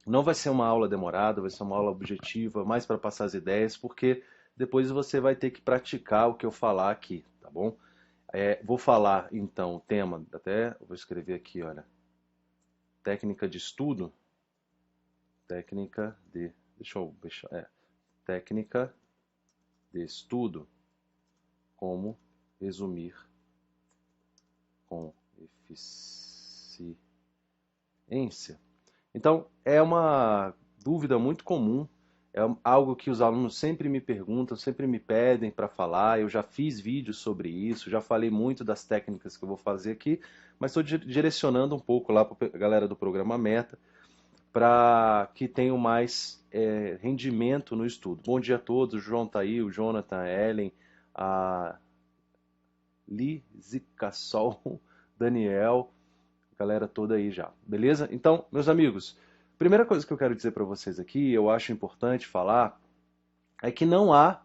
Não vai ser uma aula demorada, vai ser uma aula objetiva, mais para passar as ideias, porque depois você vai ter que praticar o que eu falar aqui, tá bom? Vou falar então o tema, até vou escrever aqui, olha, técnica de estudo, técnica de, técnica de estudo, como resumir com eficiência. Então, é uma dúvida muito comum, é algo que os alunos sempre me perguntam, sempre me pedem para falar. Eu já fiz vídeos sobre isso, já falei muito das técnicas que eu vou fazer aqui, mas estou direcionando um pouco lá para a galera do programa Meta para que tenham mais rendimento no estudo. Bom dia a todos, o João está aí, o Jonathan, a Ellen, a Lizicassol, Daniel, galera toda aí já, beleza? Então, meus amigos, primeira coisa que eu quero dizer para vocês aqui, eu acho importante falar, é que não há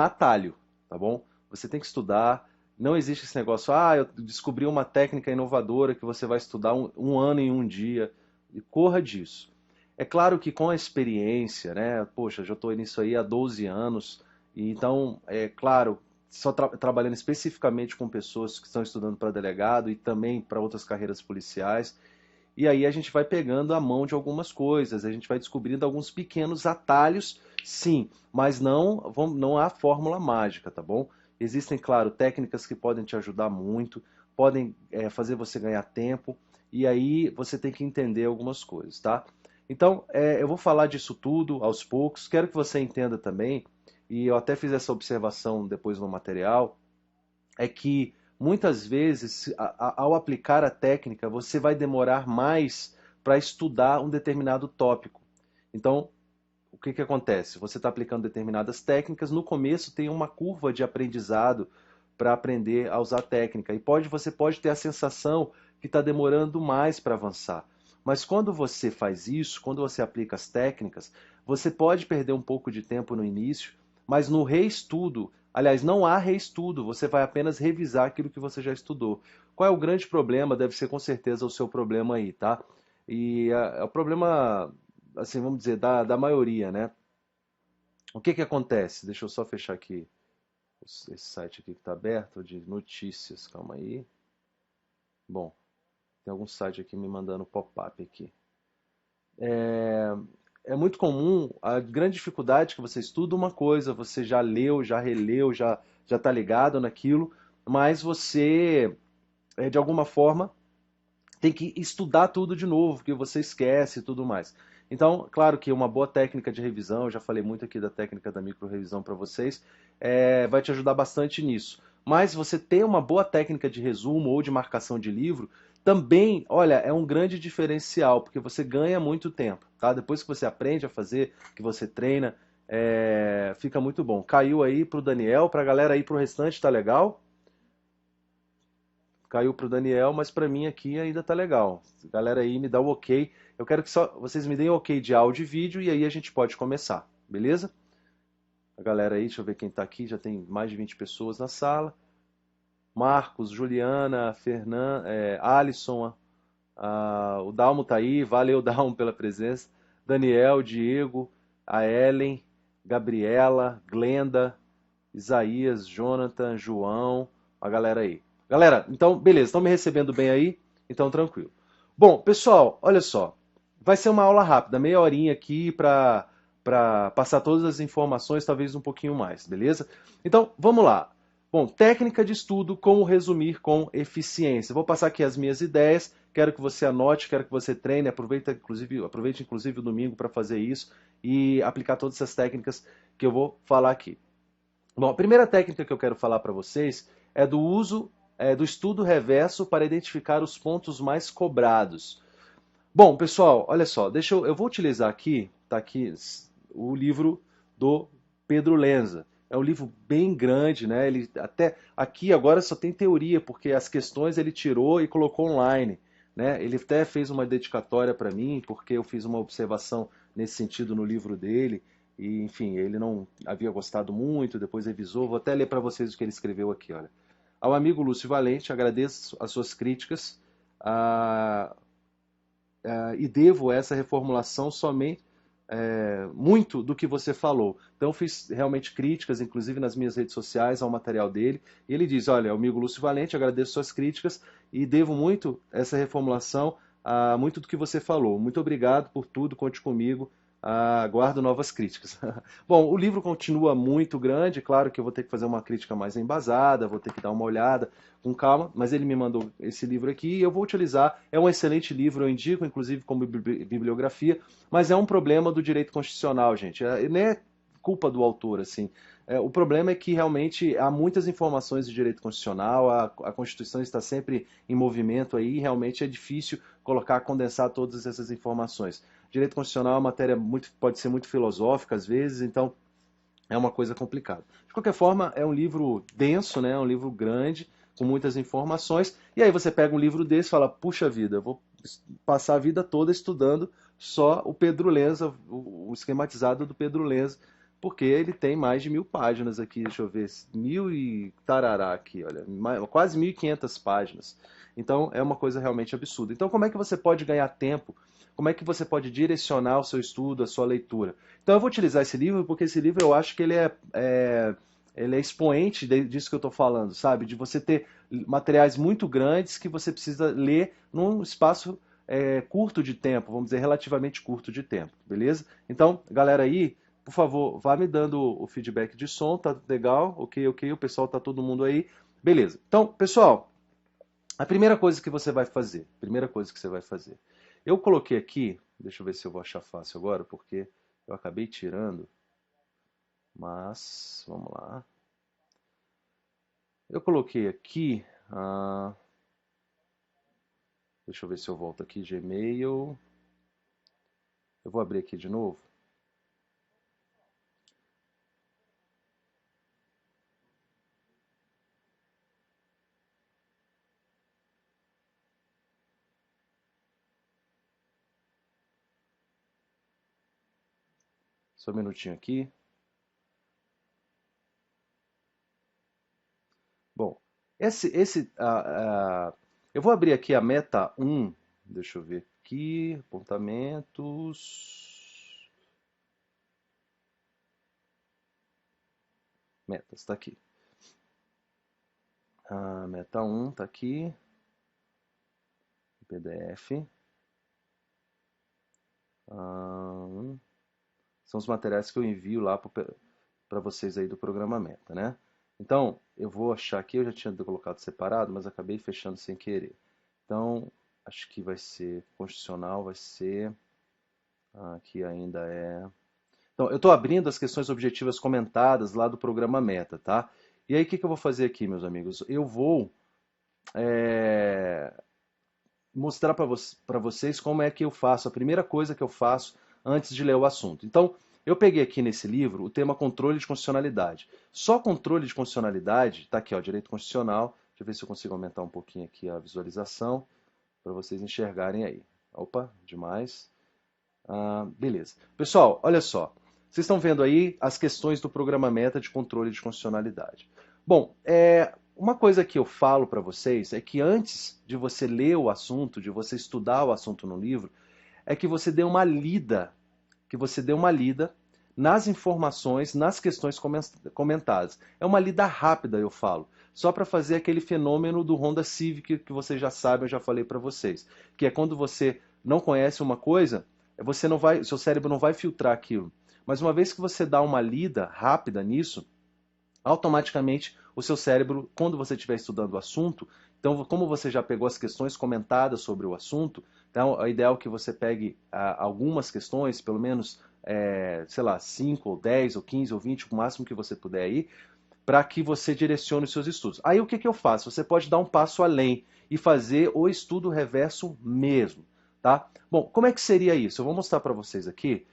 atalho, tá bom? Você tem que estudar, não existe esse negócio, eu descobri uma técnica inovadora que você vai estudar um ano em um dia, e corra disso. É claro que com a experiência, né? Poxa, já estou nisso aí há 12 anos, e então, é claro, só trabalhando especificamente com pessoas que estão estudando para delegado e também para outras carreiras policiais, e aí a gente vai pegando a mão de algumas coisas, a gente vai descobrindo alguns pequenos atalhos, sim, mas não há fórmula mágica, tá bom? Existem, claro, técnicas que podem te ajudar muito, podem fazer você ganhar tempo, e aí você tem que entender algumas coisas, tá? Então, eu vou falar disso tudo aos poucos, quero que você entenda também, e eu até fiz essa observação depois no material, é que muitas vezes, ao aplicar a técnica, você vai demorar mais para estudar um determinado tópico. Então, o que, que acontece? Você está aplicando determinadas técnicas, no começo tem uma curva de aprendizado para aprender a usar a técnica. E você pode ter a sensação que está demorando mais para avançar. Mas quando você faz isso, quando você aplica as técnicas, você pode perder um pouco de tempo no início, mas no reestudo, aliás, não há reestudo, você vai apenas revisar aquilo que você já estudou. Qual é o grande problema? Deve ser com certeza o seu problema aí, tá? E o problema, assim, vamos dizer, da maioria, né? O que que acontece? Deixa eu só fechar aqui esse site aqui que está aberto de notícias, calma aí. Bom, tem algum site aqui me mandando pop-up aqui. É muito comum, a grande dificuldade é que você estuda uma coisa, você já leu, já releu, já está ligado naquilo, mas você, de alguma forma, tem que estudar tudo de novo, porque você esquece e tudo mais. Então, claro que uma boa técnica de revisão, eu já falei muito aqui da técnica da micro-revisão para vocês, vai te ajudar bastante nisso. Mas você ter uma boa técnica de resumo ou de marcação de livro, também, olha, é um grande diferencial, porque você ganha muito tempo, tá? Depois que você aprende a fazer, que você treina, fica muito bom. Caiu aí pro Daniel, pra galera aí pro restante, tá legal? Caiu pro Daniel, mas para mim aqui ainda tá legal. Galera aí, me dá o ok. Eu quero que só vocês me deem ok de áudio e vídeo e aí a gente pode começar, beleza? A galera aí, deixa eu ver quem tá aqui, já tem mais de 20 pessoas na sala. Marcos, Juliana, Alisson, o Dalmo tá aí, valeu Dalmo pela presença. Daniel, Diego, a Ellen, Gabriela, Glenda, Isaías, Jonathan, João, a galera aí. Galera, então, beleza, estão me recebendo bem aí? Então, tranquilo. Bom, pessoal, olha só. Vai ser uma aula rápida, meia horinha aqui para passar todas as informações, talvez um pouquinho mais, beleza? Então, vamos lá. Bom, técnica de estudo, como resumir com eficiência. Vou passar aqui as minhas ideias, quero que você anote, quero que você treine, aproveite inclusive o domingo para fazer isso e aplicar todas essas técnicas que eu vou falar aqui. Bom, a primeira técnica que eu quero falar para vocês é do uso do estudo reverso para identificar os pontos mais cobrados. Bom, pessoal, olha só, eu vou utilizar aqui, tá aqui o livro do Pedro Lenza. É um livro bem grande, né? Ele até aqui agora só tem teoria, porque as questões ele tirou e colocou online, né? Ele até fez uma dedicatória para mim, porque eu fiz uma observação nesse sentido no livro dele. E, enfim, ele não havia gostado muito, depois revisou. Vou até ler para vocês o que ele escreveu aqui, olha. Ao amigo Lúcio Valente, agradeço as suas críticas. Ah, e devo essa reformulação somente muito do que você falou. Então eu fiz realmente críticas, inclusive nas minhas redes sociais, ao material dele. E ele diz, olha, amigo Lúcio Valente, agradeço suas críticas e devo muito essa reformulação a muito do que você falou. Muito obrigado por tudo, conte comigo. Aguardo novas críticas. Bom, o livro continua muito grande, claro que eu vou ter que fazer uma crítica mais embasada, vou ter que dar uma olhada com calma, mas ele me mandou esse livro aqui e eu vou utilizar. É um excelente livro, eu indico, inclusive como bibliografia, mas é um problema do direito constitucional, gente. Nem é culpa do autor, assim. O problema é que realmente há muitas informações de direito constitucional, a Constituição está sempre em movimento aí, e realmente é difícil condensar todas essas informações. Direito constitucional é uma matéria pode ser muito filosófica às vezes, então é uma coisa complicada. De qualquer forma, é um livro denso, né? É um livro grande, com muitas informações, e aí você pega um livro desse e fala, puxa vida, eu vou passar a vida toda estudando só o Pedro Lenza, o esquematizado do Pedro Lenza, porque ele tem mais de 1000 páginas aqui, deixa eu ver, 1000 e tarará aqui, olha, quase 1500 páginas. Então é uma coisa realmente absurda. Então como é que você pode ganhar tempo? Como é que você pode direcionar o seu estudo, a sua leitura? Então eu vou utilizar esse livro porque esse livro eu acho que ele é expoente disso que eu estou falando, sabe? De você ter materiais muito grandes que você precisa ler num espaço curto de tempo, vamos dizer, relativamente curto de tempo, beleza? Então, galera aí, por favor, vá me dando o feedback de som, tá legal? Ok, o pessoal tá todo mundo aí. Beleza. Então, pessoal, a primeira coisa que você vai fazer, eu coloquei aqui, deixa eu ver se eu vou achar fácil agora, porque eu acabei tirando, mas vamos lá. Eu coloquei aqui, deixa eu ver se eu volto aqui, Gmail. Eu vou abrir aqui de novo. Só um minutinho aqui. Bom, eu vou abrir aqui a meta 1. Deixa eu ver aqui. Apontamentos. Metas, está aqui. A meta 1 está aqui. PDF. São os materiais que eu envio lá para vocês aí do programa Meta, né? Então, eu vou achar aqui, eu já tinha colocado separado, mas acabei fechando sem querer. Então, acho que vai ser constitucional, vai ser... Aqui ainda é... Então, eu estou abrindo as questões objetivas comentadas lá do programa Meta, tá? E aí, o que eu vou fazer aqui, meus amigos? Eu vou mostrar para vocês como é que eu faço, a primeira coisa que eu faço antes de ler o assunto. Então, eu peguei aqui nesse livro o tema controle de constitucionalidade. Só controle de constitucionalidade, está aqui, ó, direito constitucional. Deixa eu ver se eu consigo aumentar um pouquinho aqui a visualização para vocês enxergarem aí. Opa, demais. Beleza. Pessoal, olha só. Vocês estão vendo aí as questões do programa Meta de controle de constitucionalidade. Bom, uma coisa que eu falo para vocês é que antes de você ler o assunto, de você estudar o assunto no livro, é que você dê uma lida, nas informações, nas questões comentadas. É uma lida rápida, eu falo, só para fazer aquele fenômeno do Honda Civic que vocês já sabem, eu já falei para vocês, que é quando você não conhece uma coisa, seu cérebro não vai filtrar aquilo. Mas uma vez que você dá uma lida rápida nisso, automaticamente o seu cérebro, quando você estiver estudando o assunto, então como você já pegou as questões comentadas sobre o assunto, então é ideal que você pegue algumas questões, pelo menos, sei lá, 5 ou 10 ou 15 ou 20, o máximo que você puder aí, para que você direcione os seus estudos. Aí o que eu faço? Você pode dar um passo além e fazer o estudo reverso mesmo. Tá? Bom, como é que seria isso? Eu vou mostrar para vocês aqui.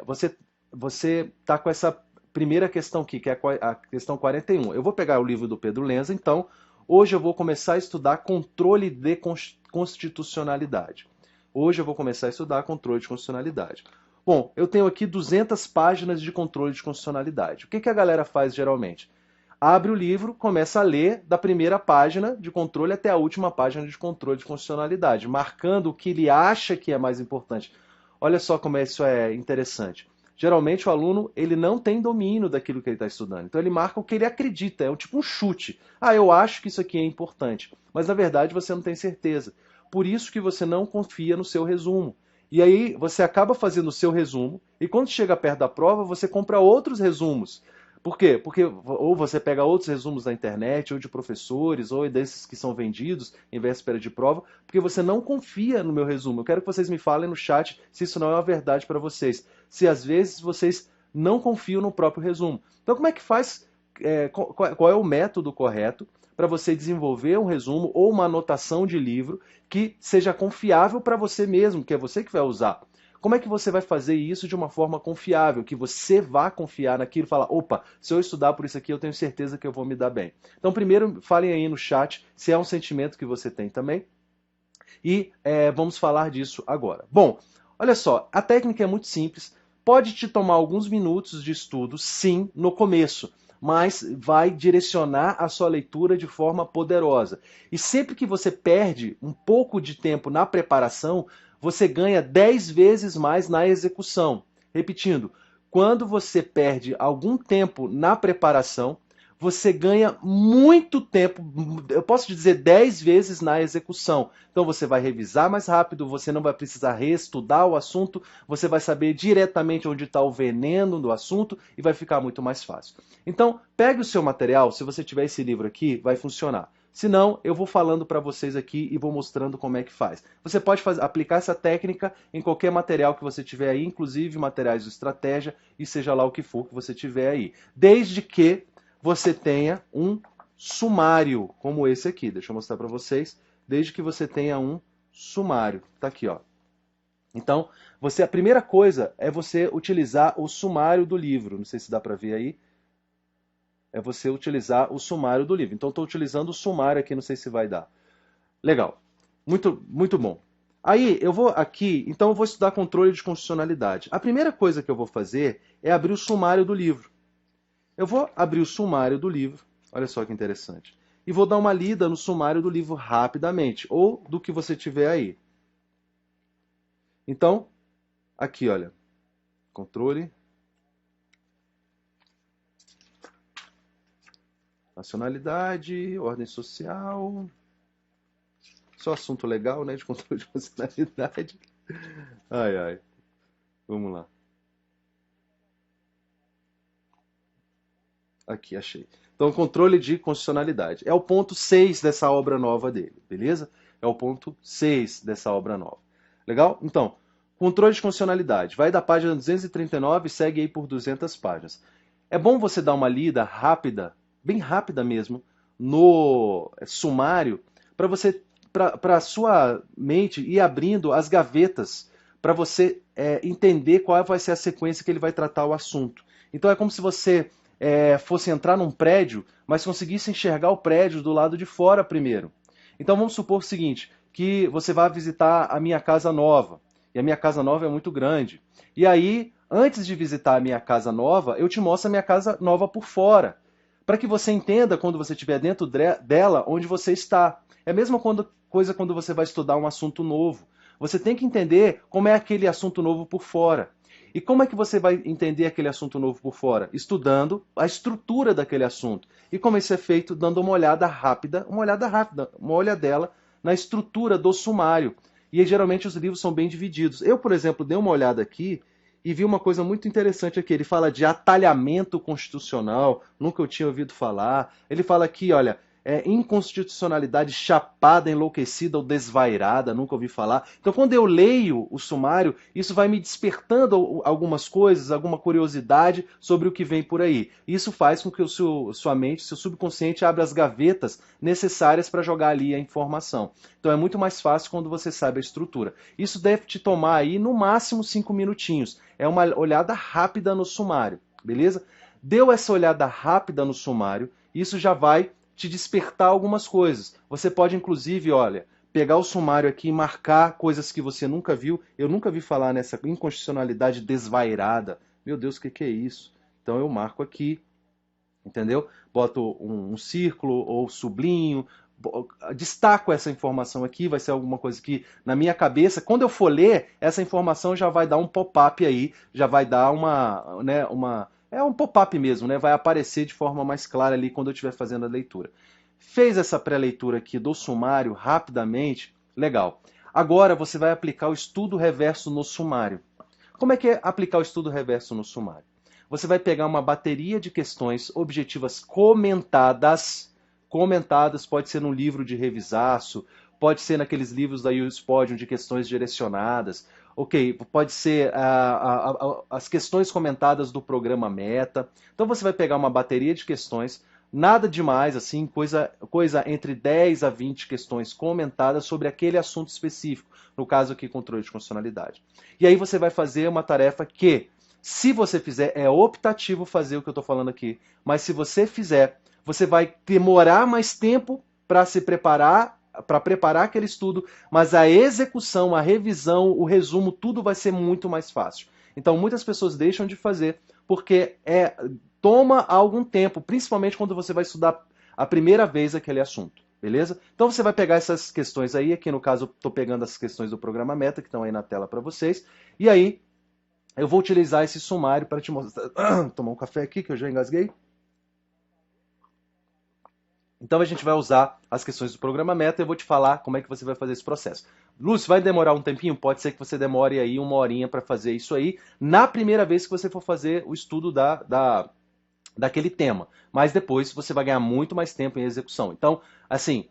Você está com essa primeira questão aqui, que é a questão 41. Eu vou pegar o livro do Pedro Lenza, então, hoje eu vou começar a estudar controle de constitucionalidade. Hoje eu vou começar a estudar controle de constitucionalidade. Bom, eu tenho aqui 200 páginas de controle de constitucionalidade. O que a galera faz geralmente? abre o livro, começa a ler da primeira página de controle até a última página de controle de constitucionalidade, marcando o que ele acha que é mais importante. Olha só como isso é interessante. Geralmente o aluno ele não tem domínio daquilo que ele está estudando. Então ele marca o que ele acredita, é tipo um chute. Ah, eu acho que isso aqui é importante. Mas na verdade você não tem certeza. Por isso que você não confia no seu resumo. E aí você acaba fazendo o seu resumo e quando chega perto da prova você compra outros resumos. Por quê? Porque ou você pega outros resumos da internet, ou de professores, ou desses que são vendidos em véspera de prova, porque você não confia no meu resumo. Eu quero que vocês me falem no chat se isso não é uma verdade para vocês. Se às vezes vocês não confiam no próprio resumo. Então como é que faz, qual é o método correto para você desenvolver um resumo ou uma anotação de livro que seja confiável para você mesmo, que é você que vai usar? Como é que você vai fazer isso de uma forma confiável, que você vá confiar naquilo e falar, opa, se eu estudar por isso aqui, eu tenho certeza que eu vou me dar bem. Então, primeiro, falem aí no chat se é um sentimento que você tem também. E vamos falar disso agora. Bom, olha só, a técnica é muito simples. Pode te tomar alguns minutos de estudo, sim, no começo, mas vai direcionar a sua leitura de forma poderosa. E sempre que você perde um pouco de tempo na preparação, você ganha 10 vezes mais na execução. Repetindo, quando você perde algum tempo na preparação, você ganha muito tempo, eu posso te dizer 10 vezes na execução. Então você vai revisar mais rápido, você não vai precisar reestudar o assunto, você vai saber diretamente onde está o veneno do assunto e vai ficar muito mais fácil. Então, pegue o seu material, se você tiver esse livro aqui, vai funcionar. Se não, eu vou falando para vocês aqui e vou mostrando como é que faz. Você pode aplicar essa técnica em qualquer material que você tiver aí, inclusive materiais de estratégia e seja lá o que for que você tiver aí. Desde que você tenha um sumário, como esse aqui. Deixa eu mostrar para vocês. Desde que você tenha um sumário. Está aqui, ó. Então, a primeira coisa é você utilizar o sumário do livro. Não sei se dá para ver aí. É você utilizar o sumário do livro. Então, estou utilizando o sumário aqui, não sei se vai dar. Legal. Muito, muito bom. Aí, eu vou aqui, então eu vou estudar controle de constitucionalidade. A primeira coisa que eu vou fazer é abrir o sumário do livro. Eu vou abrir o sumário do livro, olha só que interessante, e vou dar uma lida no sumário do livro rapidamente, ou do que você tiver aí. Então, aqui, olha, controle, nacionalidade, ordem social, só assunto legal, né, de controle de nacionalidade. Ai, ai, vamos lá. Aqui, achei. Então, controle de constitucionalidade. É o ponto 6 dessa obra nova dele, beleza? É o ponto 6 dessa obra nova. Legal? Então, controle de constitucionalidade. Vai da página 239 e segue aí por 200 páginas. É bom você dar uma lida rápida, bem rápida mesmo, no sumário, para a sua mente ir abrindo as gavetas para você entender qual vai ser a sequência que ele vai tratar o assunto. Então, é como se você fosse entrar num prédio, mas conseguisse enxergar o prédio do lado de fora primeiro. Então vamos supor o seguinte, que você vai visitar a minha casa nova, e a minha casa nova é muito grande. E aí, antes de visitar a minha casa nova, eu te mostro a minha casa nova por fora, para que você entenda, quando você estiver dentro dela, onde você está. É a mesma coisa quando você vai estudar um assunto novo. Você tem que entender como é aquele assunto novo por fora. E como é que você vai entender aquele assunto novo por fora? Estudando a estrutura daquele assunto. E como isso é feito? Dando uma olhadela na estrutura do sumário. E aí, geralmente os livros são bem divididos. Eu, por exemplo, dei uma olhada aqui e vi uma coisa muito interessante aqui. Ele fala de atalhamento constitucional, nunca eu tinha ouvido falar. Ele fala aqui, olha, inconstitucionalidade chapada, enlouquecida ou desvairada, nunca ouvi falar. Então, quando eu leio o sumário, isso vai me despertando algumas coisas, alguma curiosidade sobre o que vem por aí. Isso faz com que sua mente, seu subconsciente, abra as gavetas necessárias para jogar ali a informação. Então, é muito mais fácil quando você sabe a estrutura. Isso deve te tomar aí, no máximo, 5 minutinhos. É uma olhada rápida no sumário, beleza? Deu essa olhada rápida no sumário, isso já vai te despertar algumas coisas. Você pode, inclusive, olha, pegar o sumário aqui e marcar coisas que você nunca viu. Eu nunca vi falar nessa inconstitucionalidade desvairada. Meu Deus, o que é isso? Então eu marco aqui. Entendeu? Boto um círculo ou sublinho, destaco essa informação aqui, vai ser alguma coisa que na minha cabeça, quando eu for ler, essa informação já vai dar um pop-up aí, já vai dar é um pop-up mesmo, né? Vai aparecer de forma mais clara ali quando eu estiver fazendo a leitura. Fez essa pré-leitura aqui do sumário rapidamente, legal. Agora você vai aplicar o estudo reverso no sumário. Como é que é aplicar o estudo reverso no sumário? Você vai pegar uma bateria de questões objetivas comentadas, pode ser num livro de revisaço, pode ser naqueles livros da USPodium de questões direcionadas, ok, pode ser as questões comentadas do programa Meta. Então você vai pegar uma bateria de questões, nada demais, assim, coisa entre 10 a 20 questões comentadas sobre aquele assunto específico, no caso aqui, controle de constitucionalidade. E aí você vai fazer uma tarefa que, se você fizer, é optativo fazer o que eu estou falando aqui, mas se você fizer, você vai demorar mais tempo para se preparar, para preparar aquele estudo, mas a execução, a revisão, o resumo, tudo vai ser muito mais fácil. Então, muitas pessoas deixam de fazer porque toma algum tempo, principalmente quando você vai estudar a primeira vez aquele assunto, beleza? Então, você vai pegar essas questões aí, aqui no caso, estou pegando as questões do programa Meta, que estão aí na tela para vocês, e aí eu vou utilizar esse sumário para te mostrar. Tomar um café aqui, que eu já engasguei. Então a gente vai usar as questões do programa Meta e eu vou te falar como é que você vai fazer esse processo. Lúcio, vai demorar um tempinho? Pode ser que você demore aí uma horinha para fazer isso aí, na primeira vez que você for fazer o estudo daquele tema. Mas depois você vai ganhar muito mais tempo em execução. Então, assim,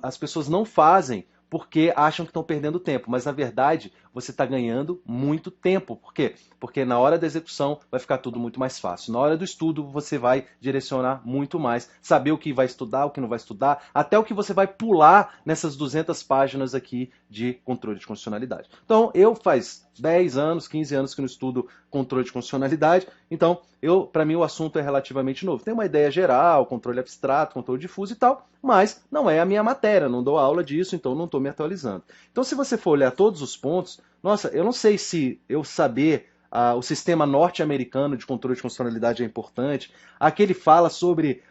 as pessoas não fazem porque acham que estão perdendo tempo, mas na verdade você está ganhando muito tempo. Por quê? Porque na hora da execução vai ficar tudo muito mais fácil. Na hora do estudo você vai direcionar muito mais, saber o que vai estudar, o que não vai estudar, até o que você vai pular nessas 200 páginas aqui de controle de constitucionalidade. Então, eu faz 10 anos, 15 anos que não estudo controle de constitucionalidade, então, para mim o assunto é relativamente novo. Tem uma ideia geral, controle abstrato, controle difuso e tal, mas não é a minha matéria, não dou aula disso, então não estou me atualizando. Então, se você for olhar todos os pontos, nossa, eu não sei se eu saber o sistema norte-americano de controle de constitucionalidade é importante. Aqui ele fala sobre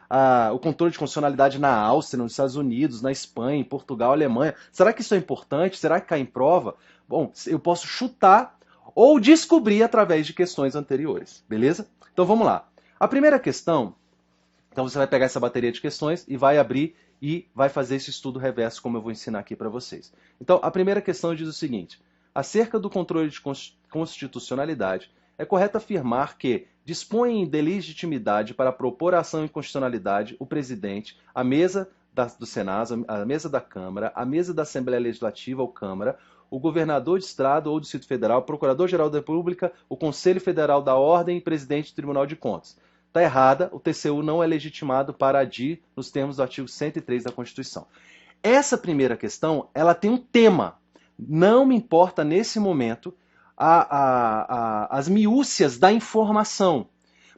o controle de constitucionalidade na Áustria, nos Estados Unidos, na Espanha, em Portugal, Alemanha. Será que isso é importante? Será que cai em prova? Bom, eu posso chutar ou descobrir através de questões anteriores, beleza? Então vamos lá. A primeira questão, então você vai pegar essa bateria de questões e vai abrir e vai fazer esse estudo reverso, como eu vou ensinar aqui para vocês. Então, a primeira questão diz o seguinte: acerca do controle de constitucionalidade, é correto afirmar que dispõe de legitimidade para propor ação em constitucionalidade o presidente, a mesa do Senado, a mesa da Câmara, a mesa da Assembleia Legislativa ou Câmara, o governador de Estado ou Distrito Federal, o Procurador-Geral da República, o Conselho Federal da Ordem e presidente do Tribunal de Contas. Está errada, o TCU não é legitimado para agir nos termos do artigo 103 da Constituição. Essa primeira questão, ela tem um tema. Não me importa nesse momento as miúcias da informação,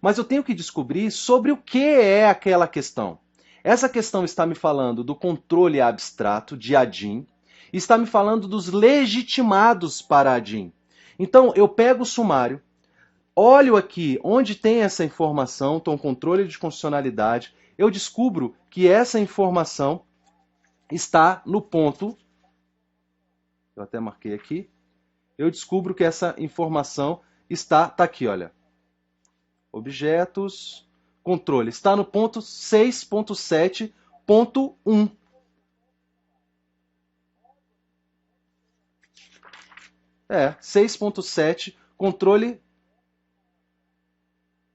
mas eu tenho que descobrir sobre o que é aquela questão. Essa questão está me falando do controle abstrato de ADIM, está me falando dos legitimados para ADIM. Então, eu pego o sumário, olho aqui onde tem essa informação, então controle de constitucionalidade, eu descubro que essa informação está no ponto, eu até marquei aqui, eu descubro que essa informação está aqui, olha, objetos, controle, está no ponto 6.7.1. É, 6.7, controle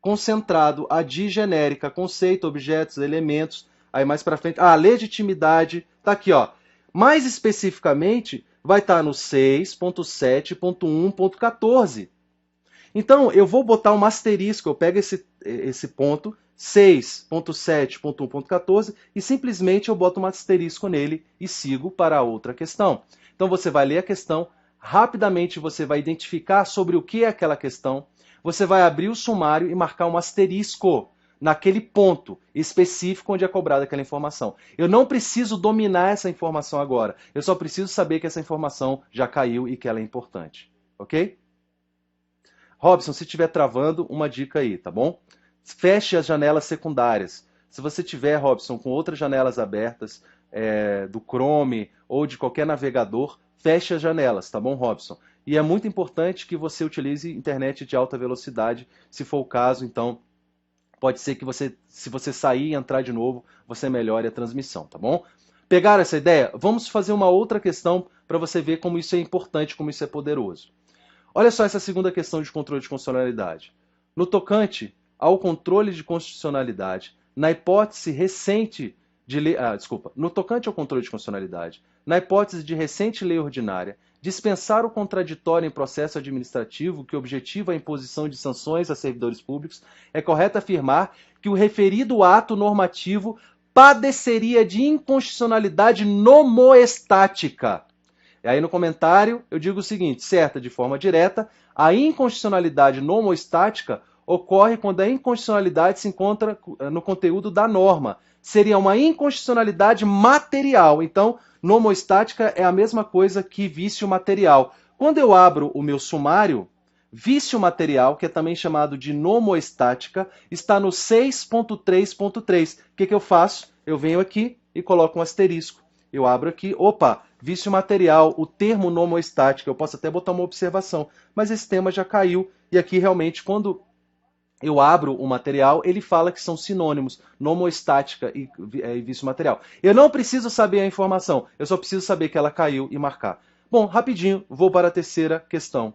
concentrado, ADI genérica, conceito, objetos, elementos, aí mais para frente, legitimidade, tá aqui, ó. Mais especificamente, vai estar no 6.7.1.14. Então, eu vou botar um asterisco, eu pego esse ponto, 6.7.1.14, e simplesmente eu boto um asterisco nele e sigo para a outra questão. Então, você vai ler a questão, rapidamente você vai identificar sobre o que é aquela questão, você vai abrir o sumário e marcar um asterisco naquele ponto específico onde é cobrada aquela informação. Eu não preciso dominar essa informação agora, eu só preciso saber que essa informação já caiu e que ela é importante. Ok? Robson, se estiver travando, uma dica aí, tá bom? feche as janelas secundárias. Se você tiver, Robson, com outras janelas abertas, do Chrome ou de qualquer navegador, feche as janelas, tá bom, Robson? E é muito importante que você utilize internet de alta velocidade, se for o caso, então pode ser que se você sair e entrar de novo, você melhore a transmissão, tá bom? Pegaram essa ideia? Vamos fazer uma outra questão para você ver como isso é importante, como isso é poderoso. Olha só essa segunda questão de controle de constitucionalidade. No tocante ao controle de constitucionalidade, na hipótese recente de lei, no tocante ao controle de constitucionalidade, na hipótese de recente lei ordinária, dispensar o contraditório em processo administrativo que objetiva a imposição de sanções a servidores públicos, é correto afirmar que o referido ato normativo padeceria de inconstitucionalidade nomoestática. E aí no comentário eu digo o seguinte, certa de forma direta, a inconstitucionalidade nomoestática ocorre quando a inconstitucionalidade se encontra no conteúdo da norma. Seria uma inconstitucionalidade material. Então, nomoestática é a mesma coisa que vício material. Quando eu abro o meu sumário, vício material, que é também chamado de nomoestática, está no 6.3.3. O que eu faço? Eu venho aqui e coloco um asterisco. Eu abro aqui, opa, vício material, o termo nomoestática, eu posso até botar uma observação, mas esse tema já caiu, e aqui realmente, quando eu abro o material, ele fala que são sinônimos, nomoestática e vício material. Eu não preciso saber a informação, eu só preciso saber que ela caiu e marcar. Bom, rapidinho, vou para a terceira questão.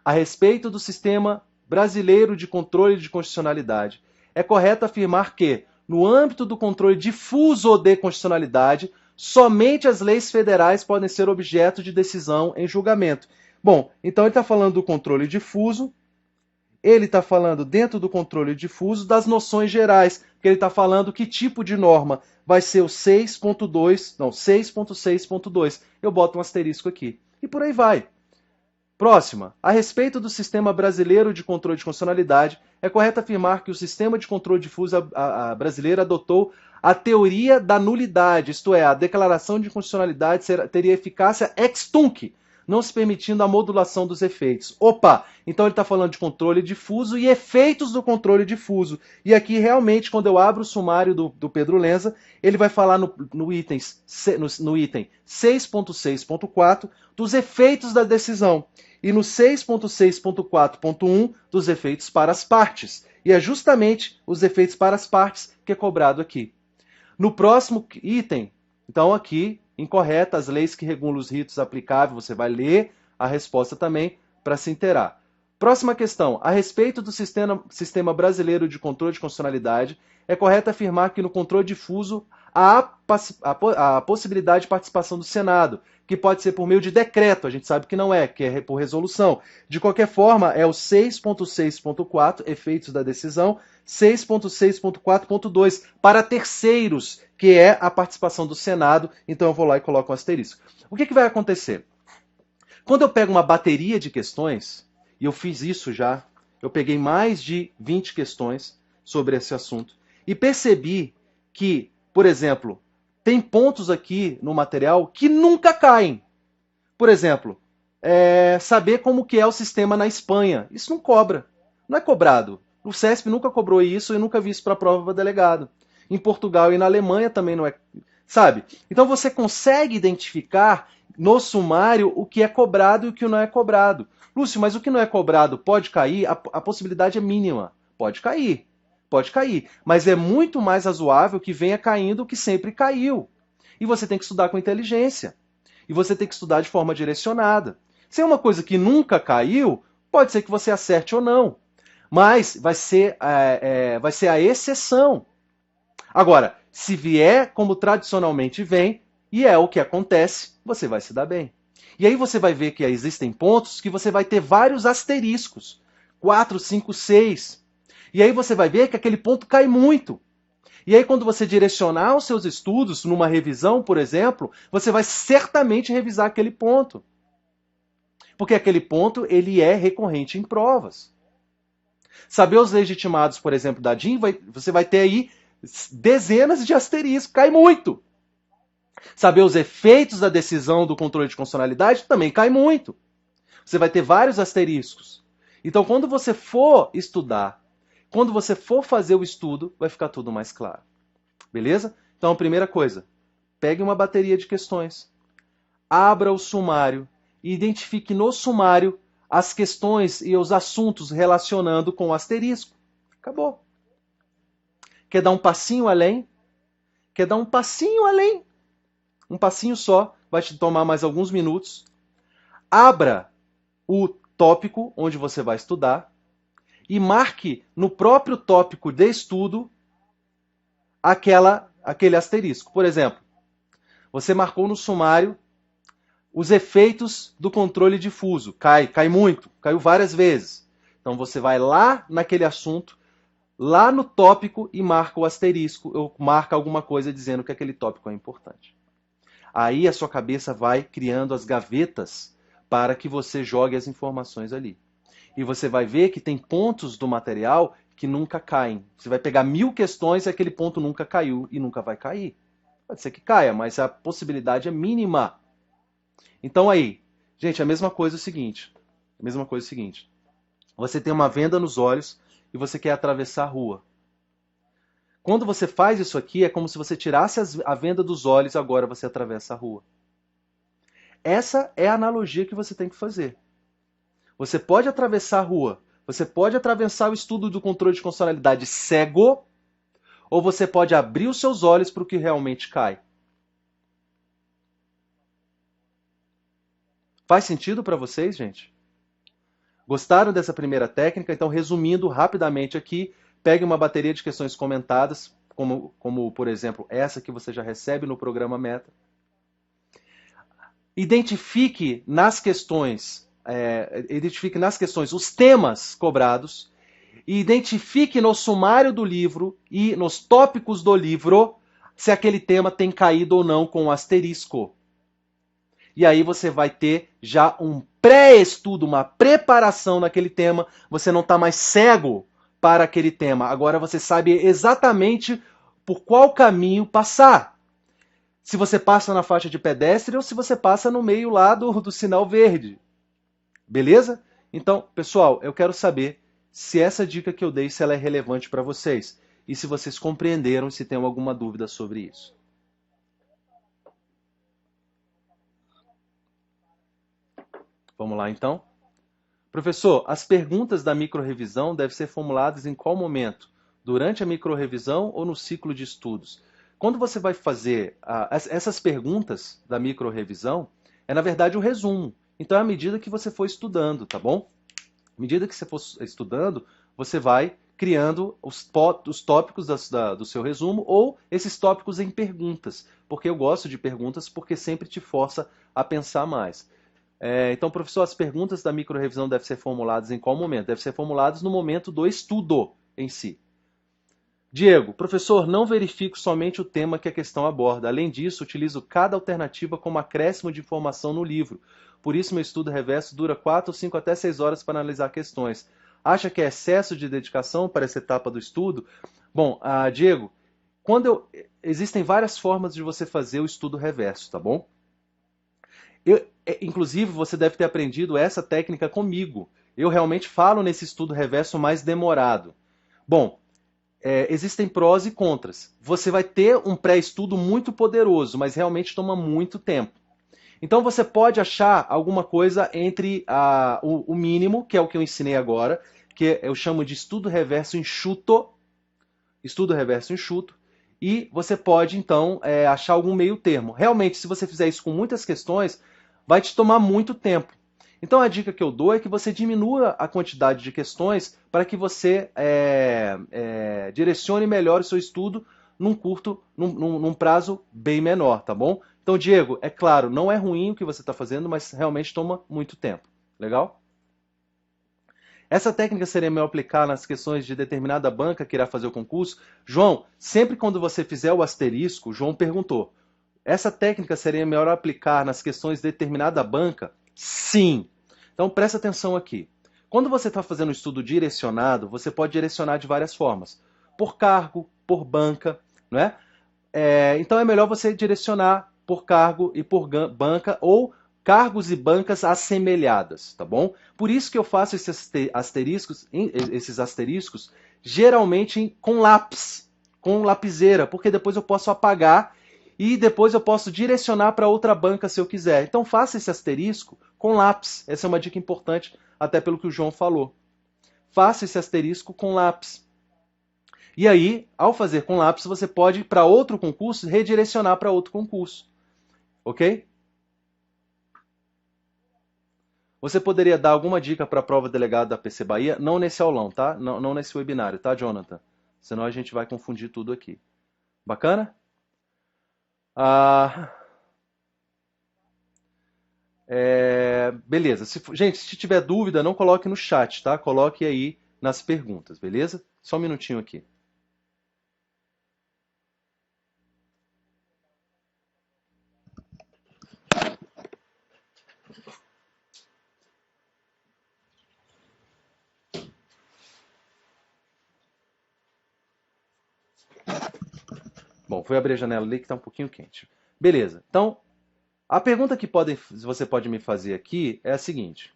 A respeito do sistema brasileiro de controle de constitucionalidade, é correto afirmar que, no âmbito do controle difuso de constitucionalidade, somente as leis federais podem ser objeto de decisão em julgamento. Bom, então ele está falando do controle difuso, ele está falando dentro do controle difuso das noções gerais, porque ele está falando que tipo de norma vai ser o 6.6.2. Eu boto um asterisco aqui. E por aí vai. Próxima. A respeito do sistema brasileiro de controle de constitucionalidade, é correto afirmar que o sistema de controle difuso brasileiro adotou a teoria da nulidade, isto é, a declaração de constitucionalidade teria eficácia ex tunc, não se permitindo a modulação dos efeitos. Opa! Então ele está falando de controle difuso e efeitos do controle difuso. E aqui, realmente, quando eu abro o sumário do Pedro Lenza, ele vai falar no item 6.6.4 dos efeitos da decisão. E no 6.6.4.1 dos efeitos para as partes. E é justamente os efeitos para as partes que é cobrado aqui. No próximo item, então aqui, incorreta, as leis que regulam os ritos aplicáveis, você vai ler a resposta também para se inteirar. Próxima questão. A respeito do sistema brasileiro de controle de constitucionalidade, é correto afirmar que no controle difuso há a possibilidade de participação do Senado, que pode ser por meio de decreto, a gente sabe que não é, que é por resolução. De qualquer forma, é o 6.6.4, efeitos da decisão, 6.6.4.2, para terceiros, que é a participação do Senado, então eu vou lá e coloco um asterisco. O que vai acontecer? Quando eu pego uma bateria de questões, e eu fiz isso já, eu peguei mais de 20 questões sobre esse assunto, e percebi que, por exemplo, tem pontos aqui no material que nunca caem. Por exemplo, saber como que é o sistema na Espanha. Isso não cobra. Não é cobrado. O CESP nunca cobrou isso e nunca vi isso para prova para delegado. Em Portugal e na Alemanha também não é. Sabe? Então você consegue identificar no sumário o que é cobrado e o que não é cobrado. Lúcio, mas o que não é cobrado pode cair? A possibilidade é mínima. Pode cair. Pode cair, mas é muito mais razoável que venha caindo o que sempre caiu. E você tem que estudar com inteligência. E você tem que estudar de forma direcionada. Se é uma coisa que nunca caiu, pode ser que você acerte ou não. Mas vai ser a exceção. Agora, se vier como tradicionalmente vem, e é o que acontece, você vai se dar bem. E aí você vai ver que existem pontos que você vai ter vários asteriscos. 4, 5, 6... E aí você vai ver que aquele ponto cai muito. E aí quando você direcionar os seus estudos numa revisão, por exemplo, você vai certamente revisar aquele ponto. Porque aquele ponto ele é recorrente em provas. Saber os legitimados, por exemplo, da DIN, você vai ter aí dezenas de asteriscos, cai muito. Saber os efeitos da decisão do controle de constitucionalidade também cai muito. Você vai ter vários asteriscos. Então quando você for estudar quando você for fazer o estudo, vai ficar tudo mais claro. Beleza? Então, a primeira coisa, pegue uma bateria de questões, abra o sumário e identifique no sumário as questões e os assuntos relacionando com o asterisco. Acabou. Quer dar um passinho além? Quer dar um passinho além? Um passinho só, vai te tomar mais alguns minutos. Abra o tópico onde você vai estudar e marque no próprio tópico de estudo aquele asterisco. Por exemplo, você marcou no sumário os efeitos do controle difuso. Cai muito, caiu várias vezes. Então você vai lá naquele assunto, lá no tópico e marca o asterisco, ou marca alguma coisa dizendo que aquele tópico é importante. Aí a sua cabeça vai criando as gavetas para que você jogue as informações ali. E você vai ver que tem pontos do material que nunca caem. Você vai pegar 1000 questões e aquele ponto nunca caiu e nunca vai cair. Pode ser que caia, mas a possibilidade é mínima. Então aí, gente, a mesma coisa é o seguinte. Você tem uma venda nos olhos e você quer atravessar a rua. Quando você faz isso aqui, é como se você tirasse a venda dos olhos e agora você atravessa a rua. Essa é a analogia que você tem que fazer. Você pode atravessar a rua, você pode atravessar o estudo do controle de constitucionalidade cego, ou você pode abrir os seus olhos para o que realmente cai. Faz sentido para vocês, gente? Gostaram dessa primeira técnica? Então, resumindo rapidamente aqui, pegue uma bateria de questões comentadas, como por exemplo, essa que você já recebe no programa Meta. Identifique nas questões os temas cobrados e identifique no sumário do livro e nos tópicos do livro se aquele tema tem caído ou não com um asterisco. E aí você vai ter já um pré-estudo, uma preparação naquele tema. Você não está mais cego para aquele tema. Agora você sabe exatamente por qual caminho passar. Se você passa na faixa de pedestre ou se você passa no meio lá do sinal verde. Beleza? Então, pessoal, eu quero saber se essa dica que eu dei, se ela é relevante para vocês. E se vocês compreenderam, se tem alguma dúvida sobre isso. Vamos lá, então? Professor, as perguntas da microrrevisão devem ser formuladas em qual momento? Durante a microrrevisão ou no ciclo de estudos? Quando você vai fazer essas perguntas da microrrevisão, é na verdade o resumo. Então é à medida que você for estudando, tá bom? À medida que você for estudando, você vai criando os tópicos do seu resumo ou esses tópicos em perguntas. Porque eu gosto de perguntas porque sempre te força a pensar mais. Então, professor, as perguntas da microrrevisão devem ser formuladas em qual momento? Devem ser formuladas no momento do estudo em si. Diego, professor, não verifico somente o tema que a questão aborda. Além disso, utilizo cada alternativa como acréscimo de informação no livro. Por isso, meu estudo reverso dura 4, 5 até 6 horas para analisar questões. Acha que é excesso de dedicação para essa etapa do estudo? Bom, Diego, existem várias formas de você fazer o estudo reverso, tá bom? Inclusive, você deve ter aprendido essa técnica comigo. Eu realmente falo nesse estudo reverso mais demorado. Bom, existem prós e contras. Você vai ter um pré-estudo muito poderoso, mas realmente toma muito tempo. Então você pode achar alguma coisa entre o mínimo, que é o que eu ensinei agora, que eu chamo de estudo reverso enxuto. Estudo reverso enxuto. E você pode, então, achar algum meio termo. Realmente, se você fizer isso com muitas questões, vai te tomar muito tempo. Então a dica que eu dou é que você diminua a quantidade de questões para que você direcione melhor o seu estudo num prazo bem menor, tá bom? Então, Diego, é claro, não é ruim o que você está fazendo, mas realmente toma muito tempo. Legal? Essa técnica seria melhor aplicar nas questões de determinada banca que irá fazer o concurso? João, sempre quando você fizer o asterisco, João perguntou, essa técnica seria melhor aplicar nas questões de determinada banca? Sim. Então presta atenção aqui. Quando você está fazendo um estudo direcionado, você pode direcionar de várias formas. Por cargo, por banca, não é? Então é melhor você direcionar por cargo e por banca ou cargos e bancas assemelhadas, tá bom? Por isso que eu faço esses asteriscos geralmente com lápis, com lapiseira, porque depois eu posso apagar e depois eu posso direcionar para outra banca se eu quiser. Então faça esse asterisco com lápis. Essa é uma dica importante, até pelo que o João falou. Faça esse asterisco com lápis. E aí, ao fazer com lápis, você pode, para outro concurso, redirecionar para outro concurso. Ok? Você poderia dar alguma dica para a prova delegada da PC Bahia? Não nesse aulão, tá? Não nesse webinário, tá, Jonathan? Senão a gente vai confundir tudo aqui. Bacana? Beleza. Gente, se tiver dúvida, não coloque no chat, tá? Coloque aí nas perguntas, beleza? Só um minutinho aqui. Bom, fui abrir a janela ali que está um pouquinho quente. Beleza. Então, a pergunta que você pode me fazer aqui é a seguinte.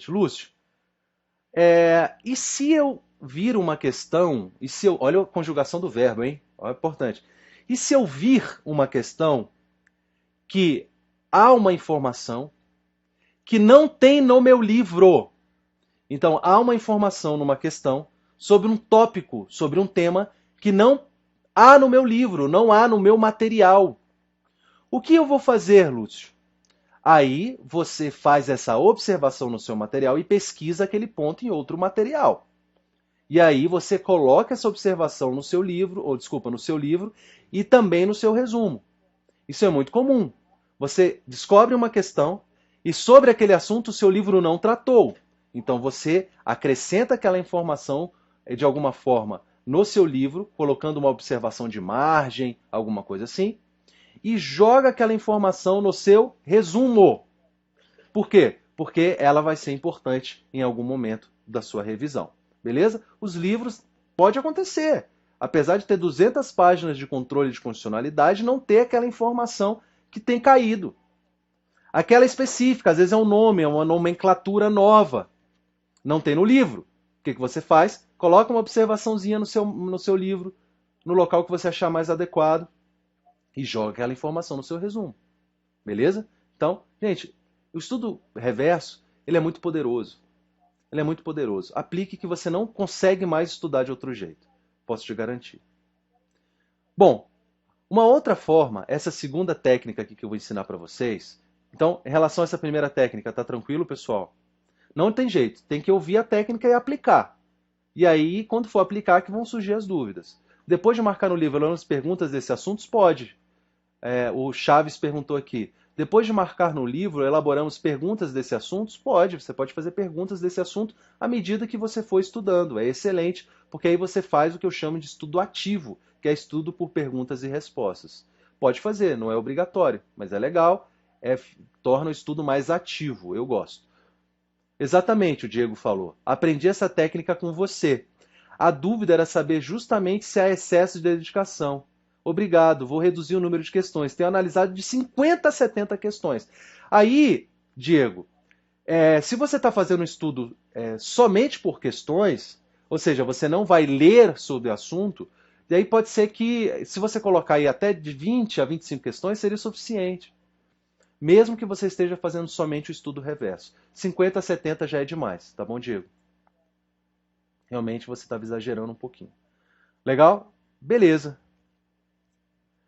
Lúcio, e se eu vir uma questão, olha a conjugação do verbo, hein? Olha, é importante. E se eu vir uma questão que há uma informação que não tem no meu livro? Então, há uma informação numa questão sobre um tópico, sobre um tema que não há no meu livro, não há no meu material. O que eu vou fazer, Lúcio? Aí você faz essa observação no seu material e pesquisa aquele ponto em outro material. E aí você coloca essa observação no seu livro, no seu livro e também no seu resumo. Isso é muito comum. Você descobre uma questão e sobre aquele assunto o seu livro não tratou. Então você acrescenta aquela informação de alguma forma no seu livro, colocando uma observação de margem, alguma coisa assim, e joga aquela informação no seu resumo. Por quê? Porque ela vai ser importante em algum momento da sua revisão. Beleza? Os livros, pode acontecer. Apesar de ter 200 páginas de controle de constitucionalidade, não ter aquela informação que tem caído. Aquela específica, às vezes é um nome, é uma nomenclatura nova. Não tem no livro. O que você faz? Coloca uma observaçãozinha no seu livro, no local que você achar mais adequado, e joga aquela informação no seu resumo. Beleza? Então, gente, o estudo reverso, ele é muito poderoso. Ele é muito poderoso. Aplique que você não consegue mais estudar de outro jeito. Posso te garantir. Bom, uma outra forma, essa segunda técnica aqui que eu vou ensinar para vocês. Então, em relação a essa primeira técnica, tá tranquilo, pessoal? Não tem jeito, tem que ouvir a técnica e aplicar. E aí, quando for aplicar, que vão surgir as dúvidas. Depois de marcar no livro as perguntas desse assunto, pode. O Chaves perguntou aqui. Depois de marcar no livro, elaboramos perguntas desse assunto? Pode, você pode fazer perguntas desse assunto à medida que você for estudando. É excelente, porque aí você faz o que eu chamo de estudo ativo, que é estudo por perguntas e respostas. Pode fazer, não é obrigatório, mas é legal, torna o estudo mais ativo, eu gosto. Exatamente, o Diego falou. Aprendi essa técnica com você. A dúvida era saber justamente se há excesso de dedicação. Obrigado, vou reduzir o número de questões. Tenho analisado de 50 a 70 questões. Aí, Diego, se você está fazendo um estudo somente por questões, ou seja, você não vai ler sobre o assunto, daí pode ser que, se você colocar aí até de 20 a 25 questões, seria suficiente. Mesmo que você esteja fazendo somente o estudo reverso. 50 a 70 já é demais, tá bom, Diego? Realmente você estava exagerando um pouquinho. Legal? Beleza.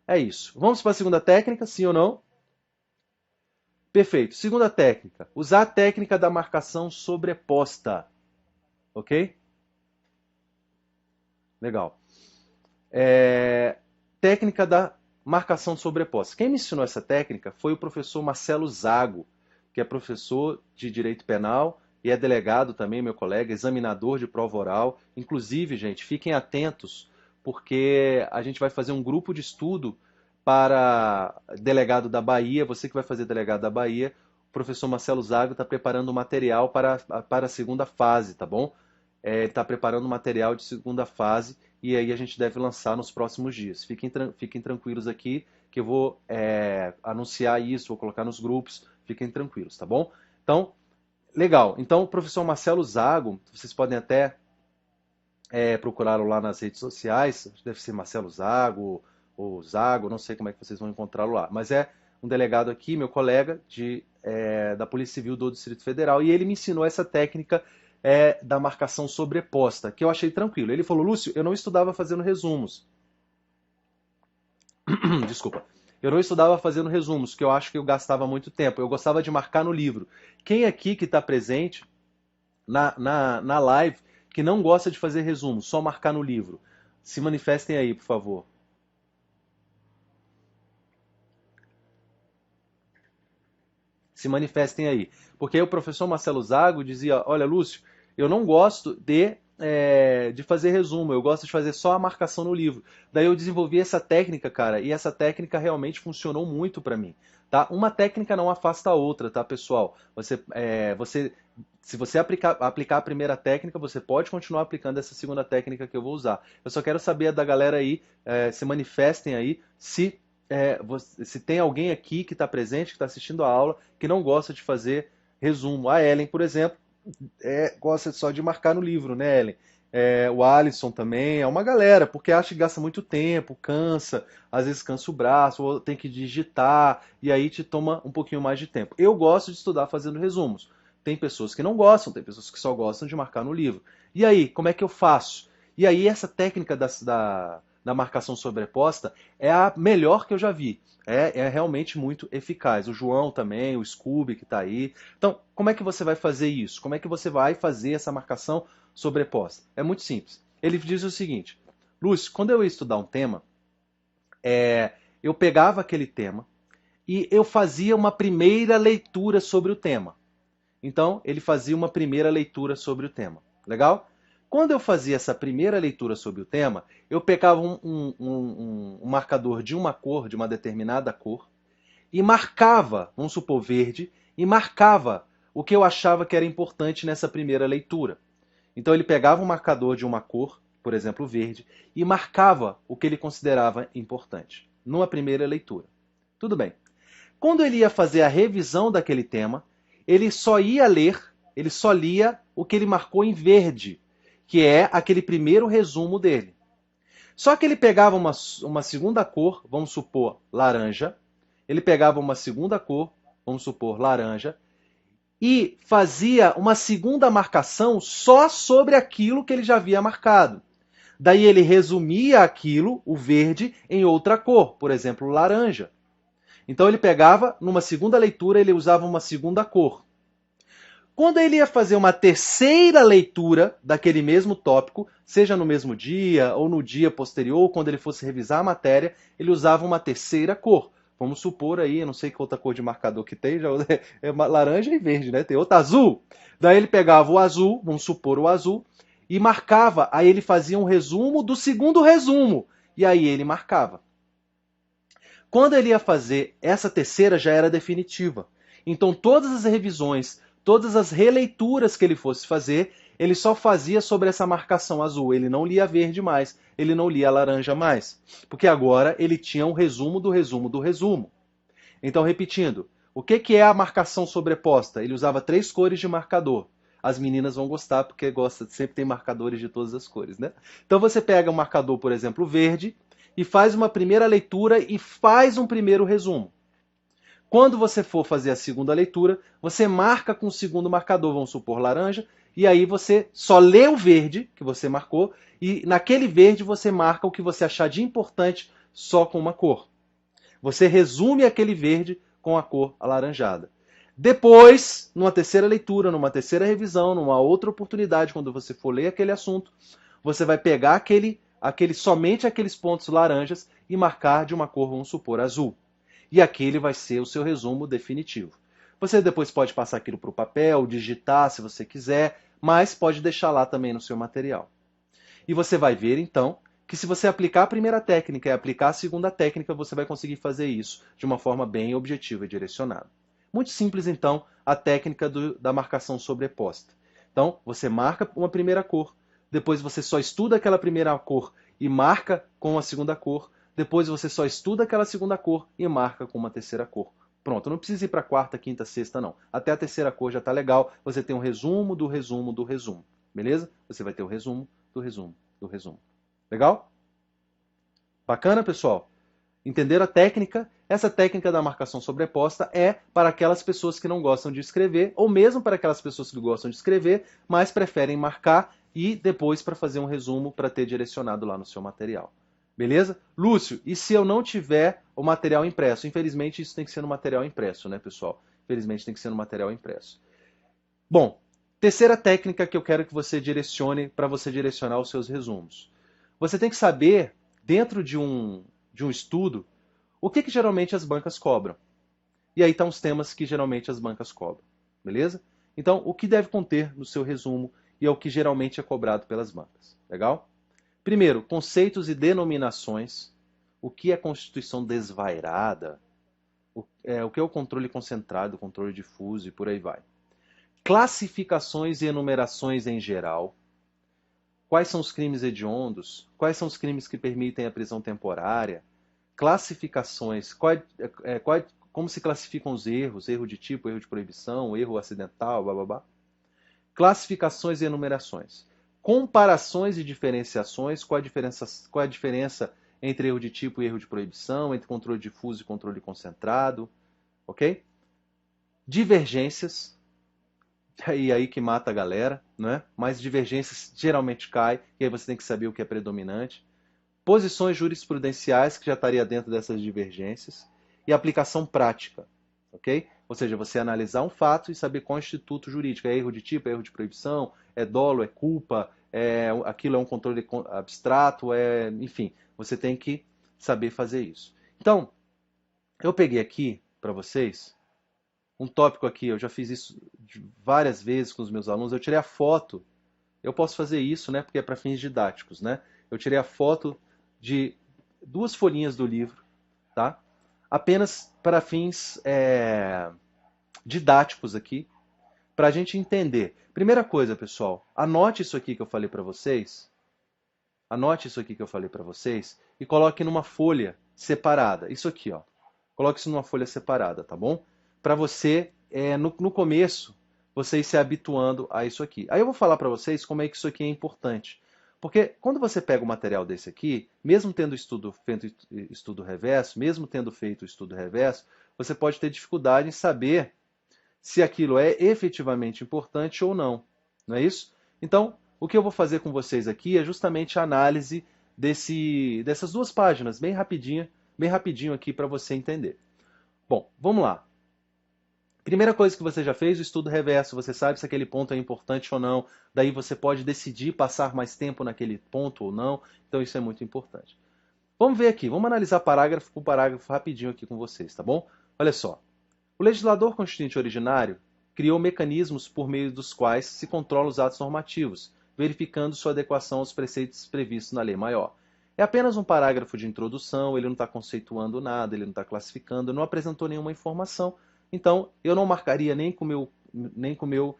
É isso. Vamos para a segunda técnica, sim ou não? Perfeito. Segunda técnica. Usar a técnica da marcação sobreposta. Ok? Legal. Técnica da marcação sobreposta. Quem me ensinou essa técnica foi o professor Marcelo Zago, que é professor de Direito Penal e é delegado também, meu colega, examinador de prova oral. Inclusive, gente, fiquem atentos, porque a gente vai fazer um grupo de estudo para delegado da Bahia, você que vai fazer delegado da Bahia, o professor Marcelo Zago está preparando o material para a segunda fase, tá bom? Está preparando o material de segunda fase e aí a gente deve lançar nos próximos dias. Fiquem tranquilos aqui que eu vou anunciar isso, vou colocar nos grupos, fiquem tranquilos, tá bom? Então, legal. Então, o professor Marcelo Zago, vocês podem até procurá-lo lá nas redes sociais, deve ser Marcelo Zago ou Zago, não sei como é que vocês vão encontrá-lo lá, mas é um delegado aqui, meu colega da Polícia Civil do Distrito Federal, e ele me ensinou essa técnica da marcação sobreposta, que eu achei tranquilo. Ele falou, Lúcio, eu não estudava fazendo resumos. Desculpa. Eu não estudava fazendo resumos, que eu acho que eu gastava muito tempo. Eu gostava de marcar no livro. Quem aqui que está presente na live que não gosta de fazer resumos, só marcar no livro? Se manifestem aí, por favor. Se manifestem aí. Porque aí o professor Marcelo Zago dizia, olha, Lúcio, eu não gosto de fazer resumo, eu gosto de fazer só a marcação no livro. Daí eu desenvolvi essa técnica, cara, e essa técnica realmente funcionou muito para mim. Tá? Uma técnica não afasta a outra, tá, pessoal? Se você aplicar a primeira técnica, você pode continuar aplicando essa segunda técnica que eu vou usar. Eu só quero saber da galera aí, se manifestem aí, se tem alguém aqui que está presente, que está assistindo a aula, que não gosta de fazer resumo. A Ellen, por exemplo, gosta só de marcar no livro, né, Ellen? O Alisson também, é uma galera, porque acha que gasta muito tempo, cansa, às vezes cansa o braço, ou tem que digitar, e aí te toma um pouquinho mais de tempo. Eu gosto de estudar fazendo resumos. Tem pessoas que não gostam, tem pessoas que só gostam de marcar no livro. E aí, como é que eu faço? E aí, essa técnica da marcação sobreposta é a melhor que eu já vi. É realmente muito eficaz. O João também, o Scooby que está aí. Então, como é que você vai fazer isso? Como é que você vai fazer essa marcação sobreposta? É muito simples. Ele diz o seguinte, Lúcio, quando eu ia estudar um tema, eu pegava aquele tema e eu fazia uma primeira leitura sobre o tema. Então, ele fazia uma primeira leitura sobre o tema. Legal? Quando eu fazia essa primeira leitura sobre o tema, eu pegava um marcador de uma cor, de uma determinada cor, e marcava, vamos supor, verde, e marcava o que eu achava que era importante nessa primeira leitura. Então ele pegava um marcador de uma cor, por exemplo, verde, e marcava o que ele considerava importante, numa primeira leitura. Tudo bem. Quando ele ia fazer a revisão daquele tema, ele só lia o que ele marcou em verde, que é aquele primeiro resumo dele. Só que ele pegava uma segunda cor, vamos supor laranja, ele pegava uma segunda cor, vamos supor laranja, e fazia uma segunda marcação só sobre aquilo que ele já havia marcado. Daí ele resumia aquilo, o verde, em outra cor, por exemplo, laranja. Então ele pegava, numa segunda leitura, ele usava uma segunda cor. Quando ele ia fazer uma terceira leitura daquele mesmo tópico, seja no mesmo dia ou no dia posterior, quando ele fosse revisar a matéria, ele usava uma terceira cor. Vamos supor aí, eu não sei que outra cor de marcador que tem, já é laranja e verde, né? Tem outra azul. Daí ele pegava o azul, vamos supor o azul, e marcava, aí ele fazia um resumo do segundo resumo, e aí ele marcava. Quando ele ia fazer essa terceira, já era definitiva. Então todas as revisões, todas as releituras que ele fosse fazer, ele só fazia sobre essa marcação azul. Ele não lia verde mais, ele não lia laranja mais. Porque agora ele tinha um resumo do resumo do resumo. Então, repetindo, o que é a marcação sobreposta? Ele usava 3 cores de marcador. As meninas vão gostar porque sempre tem marcadores de todas as cores, né? Então você pega um marcador, por exemplo, verde, e faz uma primeira leitura e faz um primeiro resumo. Quando você for fazer a segunda leitura, você marca com o segundo marcador, vamos supor laranja, e aí você só lê o verde que você marcou, e naquele verde você marca o que você achar de importante só com uma cor. Você resume aquele verde com a cor alaranjada. Depois, numa terceira leitura, numa terceira revisão, numa outra oportunidade, quando você for ler aquele assunto, você vai pegar somente aqueles pontos laranjas e marcar de uma cor, vamos supor, azul. E aquele vai ser o seu resumo definitivo. Você depois pode passar aquilo para o papel, digitar se você quiser, mas pode deixar lá também no seu material. E você vai ver, então, que se você aplicar a primeira técnica e aplicar a segunda técnica, você vai conseguir fazer isso de uma forma bem objetiva e direcionada. Muito simples, então, a técnica da marcação sobreposta. Então, você marca uma primeira cor, depois você só estuda aquela primeira cor e marca com a segunda cor, depois você só estuda aquela segunda cor e marca com uma terceira cor. Pronto, não precisa ir para a quarta, quinta, sexta, não. Até a terceira cor já está legal. Você tem um resumo do resumo do resumo. Beleza? Você vai ter o resumo do resumo do resumo. Legal? Bacana, pessoal? Entenderam a técnica? Essa técnica da marcação sobreposta é para aquelas pessoas que não gostam de escrever, ou mesmo para aquelas pessoas que gostam de escrever, mas preferem marcar e depois para fazer um resumo para ter direcionado lá no seu material. Beleza? Lúcio, e se eu não tiver o material impresso? Infelizmente isso tem que ser no material impresso, né, pessoal? Infelizmente tem que ser no material impresso. Bom, terceira técnica que eu quero que você direcione para você direcionar os seus resumos. Você tem que saber, dentro de um estudo, o que geralmente as bancas cobram. E aí estão os temas que geralmente as bancas cobram. Beleza? Então, o que deve conter no seu resumo e é o que geralmente é cobrado pelas bancas. Legal? Primeiro, conceitos e denominações. O que é constituição desvairada? O que é o controle concentrado, o controle difuso e por aí vai. Classificações e enumerações em geral. Quais são os crimes hediondos? Quais são os crimes que permitem a prisão temporária? Classificações. Como se classificam os erros? Erro de tipo, erro de proibição, erro acidental, blá blá blá. Classificações e enumerações. Comparações e diferenciações. Qual a diferença entre erro de tipo e erro de proibição? Entre controle difuso e controle concentrado? Ok? Divergências. E aí que mata a galera, né? Mas divergências geralmente cai, e aí você tem que saber o que é predominante. Posições jurisprudenciais, que já estaria dentro dessas divergências, e aplicação prática, ok? Ou seja, você analisar um fato e saber qual é o instituto jurídico. É erro de tipo, é erro de proibição, é dolo, é culpa, aquilo é um controle abstrato, enfim, você tem que saber fazer isso. Então, eu peguei aqui para vocês um tópico aqui, eu já fiz isso várias vezes com os meus alunos, eu tirei a foto, eu posso fazer isso, né, porque é para fins didáticos, né? Eu tirei a foto de 2 folhinhas do livro, tá? Apenas para fins didáticos aqui, para a gente entender. Primeira coisa, pessoal, anote isso aqui que eu falei para vocês, anote isso aqui que eu falei para vocês e coloque numa folha separada, isso aqui, ó. Coloque isso numa folha separada, tá bom? Para você, no começo, vocês se habituando a isso aqui. Aí eu vou falar para vocês como é que isso aqui é importante. Porque quando você pega um material desse aqui, mesmo tendo feito estudo reverso, mesmo tendo feito o estudo reverso, você pode ter dificuldade em saber se aquilo é efetivamente importante ou não. Não é isso? Então, o que eu vou fazer com vocês aqui é justamente a análise dessas 2 páginas, bem rapidinho aqui para você entender. Bom, vamos lá. Primeira coisa que você já fez, o estudo reverso, você sabe se aquele ponto é importante ou não, daí você pode decidir passar mais tempo naquele ponto ou não, então isso é muito importante. Vamos ver aqui, vamos analisar parágrafo por parágrafo rapidinho aqui com vocês, tá bom? Olha só, o legislador constituinte originário criou mecanismos por meio dos quais se controla os atos normativos, verificando sua adequação aos preceitos previstos na lei maior. É apenas um parágrafo de introdução, ele não está conceituando nada, ele não está classificando, não apresentou nenhuma informação, então eu não marcaria nem com o meu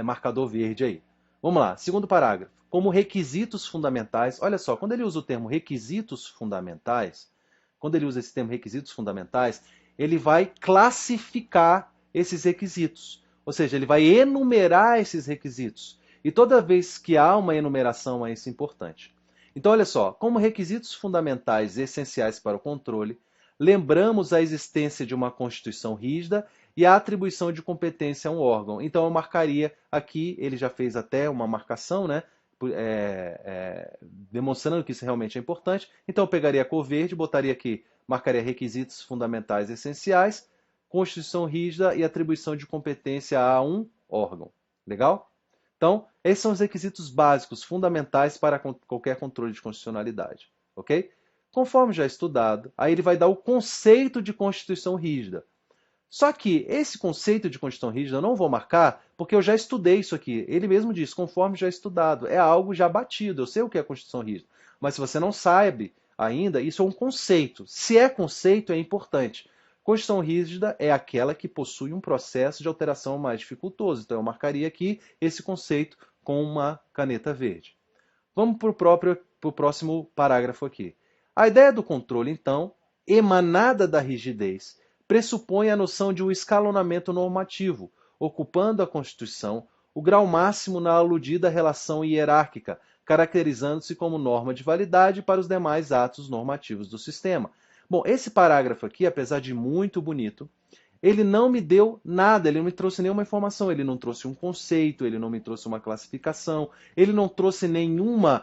marcador verde aí. Vamos lá, segundo parágrafo. Como requisitos fundamentais, olha só, quando ele usa o termo requisitos fundamentais, quando ele usa esse termo requisitos fundamentais, ele vai classificar esses requisitos. Ou seja, ele vai enumerar esses requisitos. E toda vez que há uma enumeração, isso é importante. Então, olha só, como requisitos fundamentais e essenciais para o controle, lembramos a existência de uma Constituição rígida e a atribuição de competência a um órgão. Então, eu marcaria aqui, ele já fez até uma marcação, né? Demonstrando que isso realmente é importante. Então, eu pegaria a cor verde, botaria aqui, marcaria requisitos fundamentais e essenciais, Constituição rígida e atribuição de competência a um órgão. Legal? Então, esses são os requisitos básicos, fundamentais para qualquer controle de constitucionalidade. Ok? Conforme já estudado, aí ele vai dar o conceito de Constituição rígida. Só que esse conceito de Constituição rígida eu não vou marcar, porque eu já estudei isso aqui. Ele mesmo diz, conforme já estudado. É algo já batido, eu sei o que é Constituição rígida. Mas se você não sabe ainda, isso é um conceito. Se é conceito, é importante. Constituição rígida é aquela que possui um processo de alteração mais dificultoso. Então eu marcaria aqui esse conceito com uma caneta verde. Vamos para o próximo parágrafo aqui. A ideia do controle, então, emanada da rigidez, pressupõe a noção de um escalonamento normativo, ocupando a Constituição o grau máximo na aludida relação hierárquica, caracterizando-se como norma de validade para os demais atos normativos do sistema. Bom, esse parágrafo aqui, apesar de muito bonito, ele não me deu nada, ele não me trouxe nenhuma informação, ele não trouxe um conceito, ele não me trouxe uma classificação, ele não trouxe nenhuma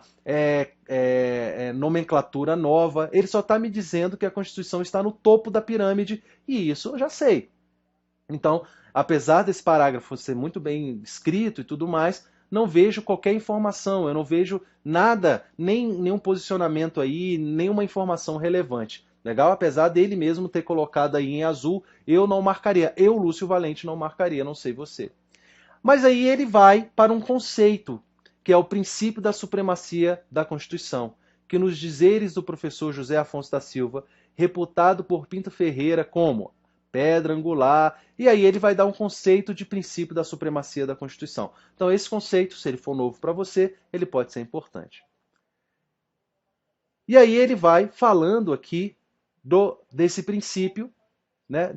nomenclatura nova, ele só está me dizendo que a Constituição está no topo da pirâmide, e isso eu já sei. Então, apesar desse parágrafo ser muito bem escrito e tudo mais, não vejo qualquer informação, eu não vejo nada, nenhum posicionamento aí, nenhuma informação relevante. Legal? Apesar dele mesmo ter colocado aí em azul, eu não marcaria. Eu, Lúcio Valente, não marcaria, não sei você. Mas aí ele vai para um conceito, que é o princípio da supremacia da Constituição, que nos dizeres do professor José Afonso da Silva, reputado por Pinto Ferreira como pedra angular, e aí ele vai dar um conceito de princípio da supremacia da Constituição. Então esse conceito, se ele for novo para você, ele pode ser importante. E aí ele vai falando aqui desse princípio, né,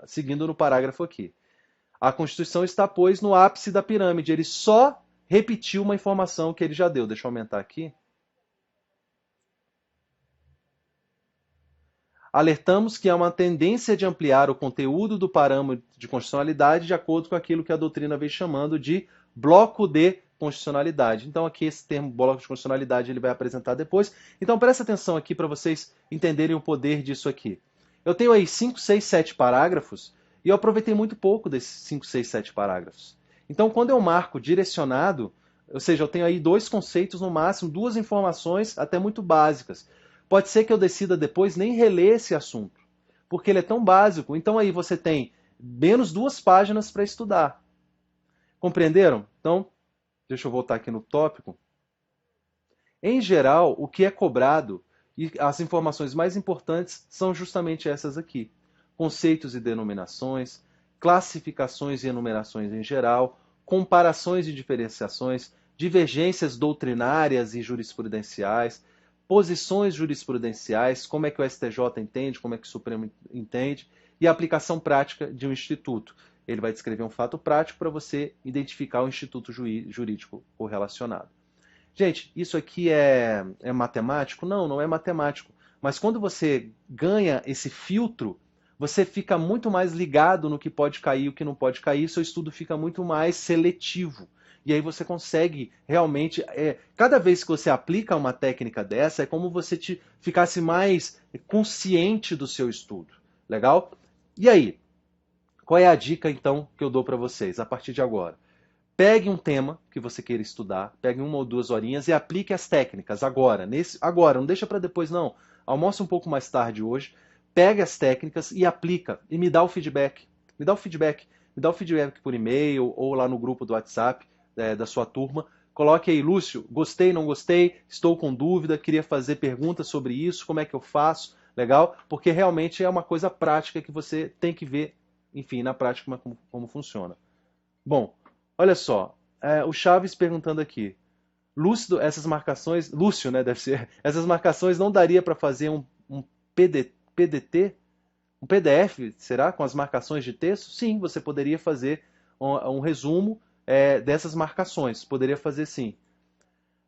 seguindo no parágrafo aqui. A Constituição está, pois, no ápice da pirâmide. Ele só repetiu uma informação que ele já deu. Deixa eu aumentar aqui. Alertamos que há uma tendência de ampliar o conteúdo do parâmetro de constitucionalidade de acordo com aquilo que a doutrina vem chamando de bloco de constitucionalidade. Então aqui esse termo bloco de constitucionalidade ele vai apresentar depois. Então presta atenção aqui para vocês entenderem o poder disso aqui. Eu tenho aí 5, 6, 7 parágrafos e eu aproveitei muito pouco desses 5, 6, 7 parágrafos. Então quando eu marco direcionado, ou seja, eu tenho aí 2 conceitos no máximo, 2 informações até muito básicas. Pode ser que eu decida depois nem reler esse assunto, porque ele é tão básico. Então aí você tem menos 2 páginas para estudar. Compreenderam? Então, deixa eu voltar aqui no tópico. Em geral, o que é cobrado e as informações mais importantes são justamente essas aqui. Conceitos e denominações, classificações e enumerações em geral, comparações e diferenciações, divergências doutrinárias e jurisprudenciais, posições jurisprudenciais, como é que o STJ entende, como é que o Supremo entende, e a aplicação prática de um instituto. Ele vai descrever um fato prático para você identificar o instituto jurídico correlacionado. Gente, isso aqui é matemático? Não, não é matemático. Mas quando você ganha esse filtro, você fica muito mais ligado no que pode cair e o que não pode cair, seu estudo fica muito mais seletivo. E aí você consegue realmente, cada vez que você aplica uma técnica dessa, é como você ficasse mais consciente do seu estudo. Legal? E aí, qual é a dica então que eu dou para vocês a partir de agora? Pegue um tema que você queira estudar, pegue 1 ou 2 horinhas e aplique as técnicas agora. Agora, não deixa para depois não. Almoça um pouco mais tarde hoje, pegue as técnicas e aplica e me dá o feedback. Me dá o feedback. Me dá o feedback por e-mail ou lá no grupo do WhatsApp da sua turma. Coloque aí, Lúcio, gostei, não gostei, estou com dúvida, queria fazer perguntas sobre isso, como é que eu faço, legal? Porque realmente é uma coisa prática que você tem que ver, enfim, na prática como funciona. Bom, olha só, o Chaves perguntando aqui, Lúcio, essas marcações, Lúcio, né, deve ser, essas marcações não daria para fazer um PDT, um PDF, será, com as marcações de texto? Sim, você poderia fazer um resumo dessas marcações, poderia fazer sim.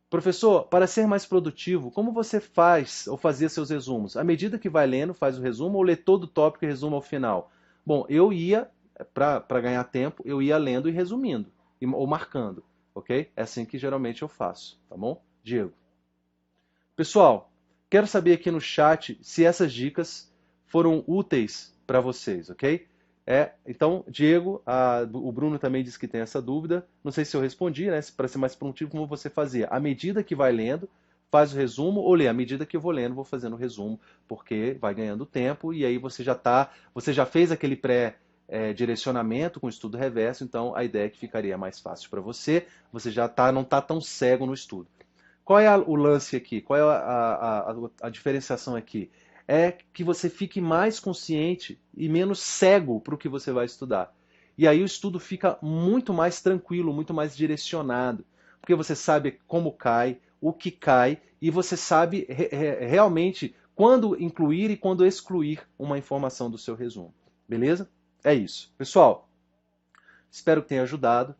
Professor, para ser mais produtivo, como você faz ou fazia seus resumos? À medida que vai lendo, faz o resumo ou lê todo o tópico e resumo ao final? Bom, eu ia, para ganhar tempo, eu ia lendo e resumindo, ou marcando, ok? É assim que geralmente eu faço, tá bom? Diego. Pessoal, quero saber aqui no chat se essas dicas foram úteis para vocês, ok? Então, Diego, o Bruno também disse que tem essa dúvida. Não sei se eu respondi, né? Para ser mais produtivo, como você fazia? À medida que vai lendo, faz o resumo, ou lê, à medida que eu vou lendo, vou fazendo o resumo, porque vai ganhando tempo e aí você já fez aquele pré-direcionamento com o estudo reverso, então a ideia é que ficaria mais fácil para você, você já não está tão cego no estudo. Qual é o lance aqui? Qual é a diferenciação aqui? É que você fique mais consciente e menos cego para o que você vai estudar. E aí o estudo fica muito mais tranquilo, muito mais direcionado, porque você sabe como cai, o que cai e você sabe realmente quando incluir e quando excluir uma informação do seu resumo. Beleza? É isso. Pessoal, espero que tenha ajudado.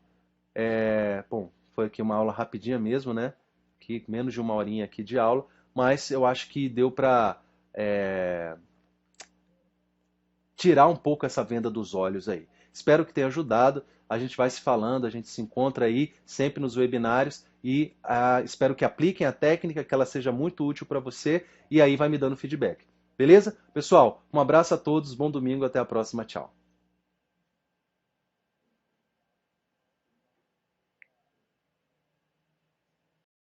Bom, foi aqui uma aula rapidinha mesmo, né? Que menos de uma horinha aqui de aula, mas eu acho que deu para tirar um pouco essa venda dos olhos aí. Espero que tenha ajudado. A gente vai se falando, a gente se encontra aí sempre nos webinários e espero que apliquem a técnica, que ela seja muito útil para você e aí vai me dando feedback. Beleza? Pessoal, um abraço a todos, bom domingo, até a próxima, tchau.